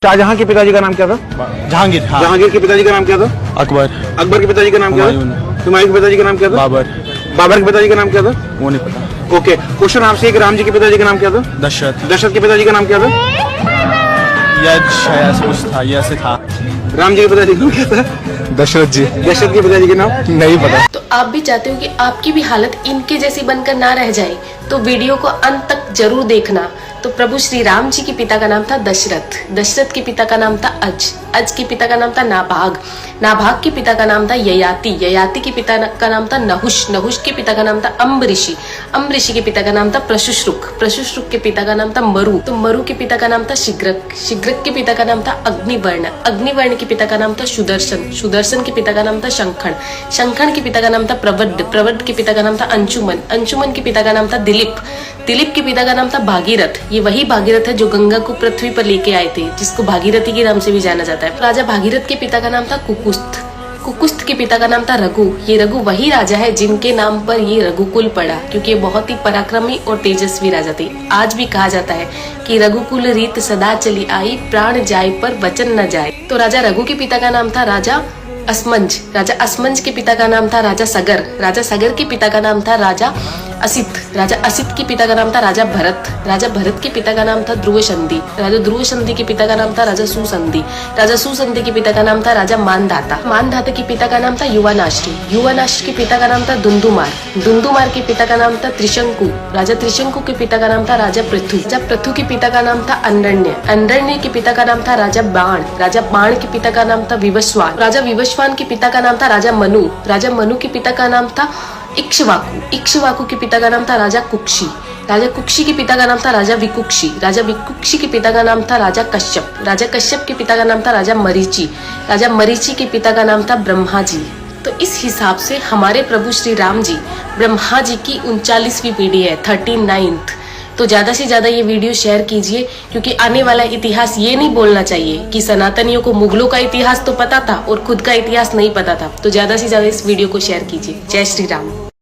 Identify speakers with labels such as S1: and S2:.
S1: शाहजहां के पिताजी का नाम क्या था?
S2: जहांगीर। हाँ।
S1: जहांगीर के पिताजी का नाम क्या था?
S2: अकबर।
S1: अकबर के पिताजी का नाम क्या था? हुमायूं के पिताजी का नाम क्या था?
S2: बाबर।
S1: बाबर के पिताजी का नाम क्या था?
S2: वो नहीं पता।
S1: ओके, क्वेश्चन आपसे एक, राम जी के पिताजी का नाम क्या था?
S2: दशरथ।
S1: दशरथ के पिताजी का नाम क्या था?
S2: यश ऐसा कुछ था, ये ऐसे था।
S1: राम जी के पिताजी का नाम क्या था?
S2: दशरथ जी।
S1: दशरथ के पिताजी का नाम
S2: नहीं पता।
S3: तो आप भी चाहते हो कि आपकी भी हालत इनके जैसी बनकर ना रह जाए, तो वीडियो को अंत तक जरूर देखना। तो प्रभु श्री राम जी के पिता का नाम था दशरथ, दशरथ के पिता का नाम था अज के पिता का नाम था नाभाग, नाभाग के पिता का नाम था ययाति, ययाति के पिता का नाम था नहुष, नहुष के पिता का नाम था अम्बऋषि, अम्बऋषि के पिता का नाम था प्रशुश्रुक, प्रशुश्रुक के पिता का नाम था मरु, तो मरु के पिता का नाम था शिग्रक, शिग्रक के पिता का नाम था अग्निवर्ण, अग्निवर्ण के पिता का नाम था सुदर्शन, सुदर्शन के पिता का नाम था शंखण, शंखण के पिता का नाम था प्रवड्ड, प्रवड्ड के पिता का नाम था अंशुमन, अंशुमन के पिता का नाम था दिलीप, दिलीप के पिता का नाम था भागीरथ, ये वही भागीरथ है जो गंगा को पृथ्वी पर लेके आए थे, जिसको भागीरथी के नाम से भी जाना जाता है। राजा भागीरथ के पिता का नाम था कुकुस्थ, कुकुस्थ के पिता का नाम था रघु, ये रघु वही राजा है जिनके नाम पर ये रघुकुल पड़ा, क्योंकि ये बहुत ही पराक्रमी और तेजस्वी राजा थे। आज भी कहा जाता है कि रघुकुल रीत सदा चली आई, प्राण जाए पर वचन न जाए। तो राजा रघु के पिता का नाम था राजा असमंज, राजा असमंज के पिता का नाम था राजा सगर, राजा सगर के पिता का नाम था राजा असित, राजा असित के पिता का नाम था राजा भरत, राजा भरत के पिता का नाम था ध्रुव संधि, राजा ध्रुव संधि के पिता का नाम था राजा सुसंधि, राजा सुसंधि के पिता का नाम था राजा मानधाता, मानधाता के पिता का नाम था युवानाश्री, युवानाश्री के पिता का नाम था दुंदुमार, दुंदुमार के पिता का नाम था त्रिशंकु, राजा त्रिशंकु के पिता का नाम था राजा पृथु, राजा पृथु के पिता का नाम था अंडरण्य, अंडरण्य के पिता का नाम था राजा बाण, राजा बाण के पिता का नाम था विवस्वान, राजा विवस्वान के पिता का नाम था राजा मनु, राजा मनु के पिता का नाम था इक्ष्वाकु, इक्ष्वाकु के पिता का नाम था राजा कुक्षी, राजा कुक्षी के पिता का नाम था राजा विकुक्षी, राजा विकुक्षी के पिता का नाम था राजा कश्यप, राजा कश्यप के पिता का नाम था राजा मरीचि, राजा मरीचि के पिता का नाम था ब्रह्मा जी। तो इस हिसाब से हमारे प्रभु श्री राम जी ब्रह्मा जी की 39वीं पीढ़ी है, 39th। तो ज्यादा से ज्यादा ये वीडियो शेयर कीजिए, क्योंकि आने वाला इतिहास ये नहीं बोलना चाहिए कि सनातनियों को मुगलों का इतिहास तो पता था और खुद का इतिहास नहीं पता था। तो ज्यादा से ज्यादा इस वीडियो को शेयर कीजिए। जय श्री राम।